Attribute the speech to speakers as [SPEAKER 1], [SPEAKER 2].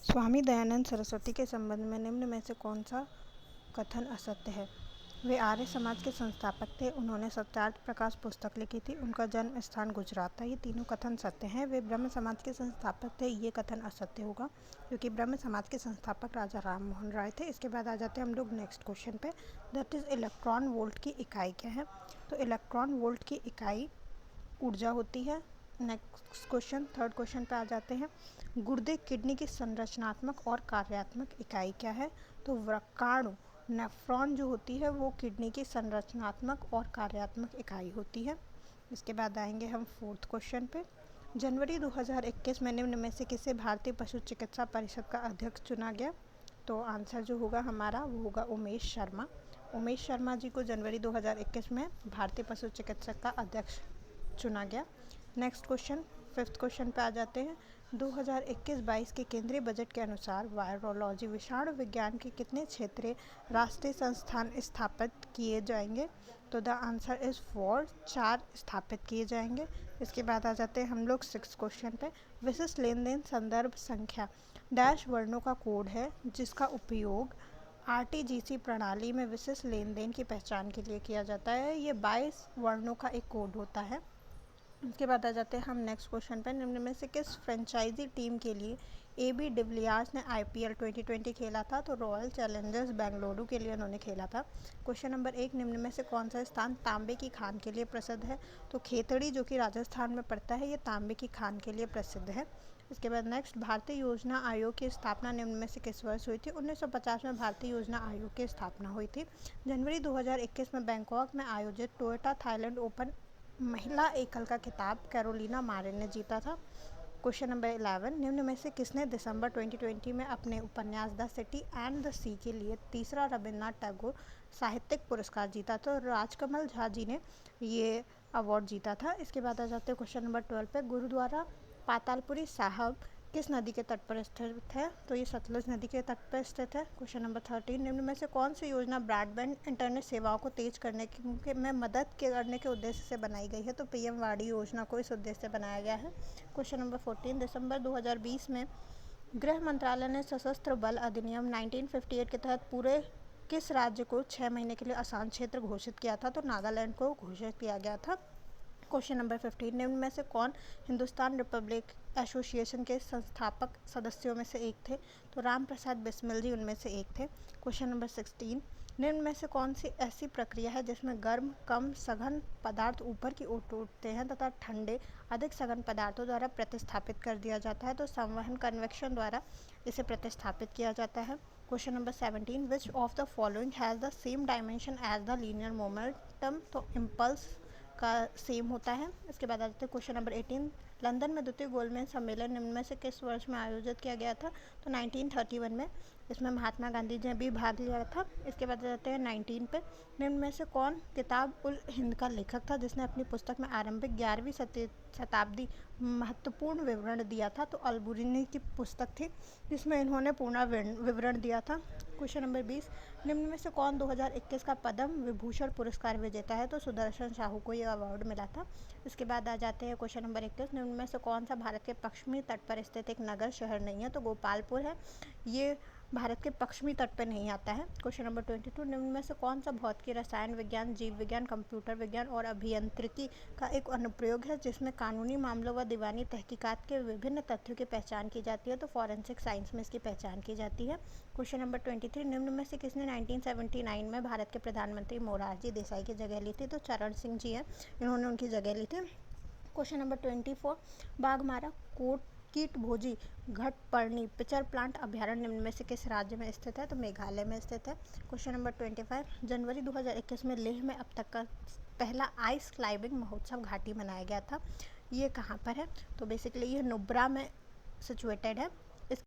[SPEAKER 1] स्वामी दयानंद सरस्वती के संबंध में निम्न में से कौन सा कथन असत्य है? वे आर्य समाज के संस्थापक थे। उन्होंने सत्यार्थ प्रकाश पुस्तक लिखी थी। उनका जन्म स्थान गुजरात था। ये तीनों कथन सत्य हैं। वे ब्रह्म समाज के संस्थापक थे। ये कथन असत्य होगा क्योंकि ब्रह्म समाज के संस्थापक राजा राम मोहन राय थे। इसके बाद आ जाते हैं हम लोग नेक्स्ट क्वेश्चन पे, दैट इज इलेक्ट्रॉन वोल्ट की इकाई क्या है? तो इलेक्ट्रॉन वोल्ट की इकाई ऊर्जा होती है। नेक्स्ट क्वेश्चन, थर्ड क्वेश्चन पे आ जाते हैं, गुर्दे किडनी की संरचनात्मक और कार्यात्मक इकाई क्या है? तो व्रकाणु नेफ्रॉन जो होती है वो किडनी की संरचनात्मक और कार्यात्मक इकाई होती है। इसके बाद आएंगे हम फोर्थ क्वेश्चन पे, जनवरी 2021 में निम्न में से किसे भारतीय पशु चिकित्सा परिषद का अध्यक्ष चुना गया? तो आंसर जो होगा हमारा वो होगा उमेश शर्मा। उमेश शर्मा जी को जनवरी 2021 में भारतीय पशु चिकित्सक का अध्यक्ष चुना गया। नेक्स्ट क्वेश्चन, फिफ्थ क्वेश्चन पे आ जाते हैं, 2021-22 के केंद्रीय बजट के अनुसार वायरोलॉजी विषाणु विज्ञान के कितने क्षेत्रीय राष्ट्रीय संस्थान स्थापित किए जाएंगे? तो द आंसर इज 4, 4 स्थापित किए जाएंगे। इसके बाद आ जाते हैं हम लोग सिक्स क्वेश्चन पे, विशिष्ट लेन देन संदर्भ संख्या डैश वर्णों का कोड है जिसका उपयोग आरटीजीसी प्रणाली में विशिष्ट लेन देन की पहचान के लिए किया जाता है। ये 22 वर्णों का एक कोड होता है। इसके बाद आ जाते हैं हम नेक्स्ट क्वेश्चन पर, निम्न में से किस फ्रेंचाइजी टीम के लिए AB डिविलियर्स ने IPL 2020 खेला था? तो रॉयल चैलेंजर्स बेंगलुरु के लिए उन्होंने खेला था। क्वेश्चन नंबर 1, निम्न में से कौन सा स्थान तांबे की खान के लिए प्रसिद्ध है? तो खेतड़ी जो कि राजस्थान में पड़ता है, ये तांबे की खान के लिए प्रसिद्ध है। इसके बाद नेक्स्ट, भारतीय योजना आयोग की स्थापना निम्न में से किस वर्ष हुई थी? 1950 में भारतीय योजना आयोग की स्थापना हुई थी। जनवरी 2021 में बैंकॉक में आयोजित टोयोटा थाईलैंड ओपन महिला एकल का खिताब कैरोलिना मारिन ने जीता था। क्वेश्चन नंबर 11, निम्न में से किसने दिसंबर 2020 में अपने उपन्यास द सिटी एंड द सी के लिए तीसरा रविन्द्रनाथ टैगोर साहित्यिक पुरस्कार जीता? तो राजकमल झा जी ने ये अवार्ड जीता था। इसके बाद आ जाते हैं क्वेश्चन नंबर 12 पे, गुरुद्वारा पातालपुरी साहब किस नदी के तट पर स्थित है? तो ये सतलुज नदी के तट पर स्थित है। क्वेश्चन नंबर 13, निम्न में से कौन सी योजना ब्रॉडबैंड इंटरनेट सेवाओं को तेज करने में मदद करने के उद्देश्य से बनाई गई है? तो PM वाणी योजना को इस उद्देश्य से बनाया गया है। क्वेश्चन नंबर 14, दिसंबर 2020 में गृह मंत्रालय ने सशस्त्र बल अधिनियम 1958 के तहत पूरे किस राज्य को 6 महीने के लिए अशांत क्षेत्र घोषित किया था? तो नागालैंड को घोषित किया गया था। क्वेश्चन नंबर 15, निम्न में से कौन हिंदुस्तान रिपब्लिक एसोसिएशन के संस्थापक सदस्यों में से एक थे? तो राम प्रसाद बिस्मिल जी उनमें से एक थे। क्वेश्चन नंबर 16, निम्न में से कौन सी ऐसी प्रक्रिया है जिसमें गर्म कम सघन पदार्थ ऊपर की ओर टूटते हैं तथा ठंडे अधिक सघन पदार्थों द्वारा प्रतिस्थापित कर दिया जाता है? तो संवहन कन्वेक्शन द्वारा इसे प्रतिस्थापित किया जाता है। Question number 17, which of the following has the same dimension as the linear momentum? तो इम्पल्स का सेम होता है। इसके बाद आ जाते हैं क्वेश्चन नंबर 18, लंदन में द्वितीय गोलमेज सम्मेलन निम्न में से किस वर्ष में आयोजित किया गया था? तो 1931 में। इसमें महात्मा गांधी जी ने भी भाग लिया था। इसके बाद आ जाते हैं 19 पे, निम्न में से कौन किताब उल हिंद का लेखक था जिसने अपनी पुस्तक में आरंभिक 11वीं शताब्दी महत्वपूर्ण विवरण दिया था? तो अलबुनी की पुस्तक थी जिसमें इन्होंने पूर्ण विवरण दिया था। क्वेश्चन नंबर 20, निम्न में से कौन 2021 का पद्म विभूषण पुरस्कार विजेता है? तो सुदर्शन साहू को ये अवार्ड मिला था। इसके बाद आ जाते हैं क्वेश्चन नंबर 21, निम्न में से कौन सा भारत के पश्चिमी तट पर स्थित एक नगर शहर नहीं है? तो गोपालपुर है। ये भारत के पश्चिमी तट पर नहीं आता है। क्वेश्चन नंबर 22, निम्न में से कौन सा भौतिकी, रसायन विज्ञान, जीव विज्ञान, कंप्यूटर विज्ञान और अभियांत्रिकी का एक अनुप्रयोग है जिसमें कानूनी मामलों व दीवानी तहकीकात के विभिन्न तथ्यों की पहचान की जाती है? तो फॉरेंसिक साइंस में इसकी पहचान की जाती है। क्वेश्चन नंबर 23, निम्न में से किसने 1979 में भारत के प्रधानमंत्री मोरारजी देसाई की जगह ली थी? तो चरण सिंह जी हैं, इन्होंने उनकी जगह ली थी। क्वेश्चन नंबर 24, बाघमारा कोट कीट भोजी घटपर्णी पिचर प्लांट अभ्यारण्य निम्न में से किस राज्य में स्थित है? तो मेघालय में स्थित है। क्वेश्चन नंबर 25, जनवरी 2021 में लेह में अब तक का पहला आइस क्लाइंबिंग महोत्सव घाटी मनाया गया था। ये कहाँ पर है? तो बेसिकली ये नुब्रा में सिचुएटेड है।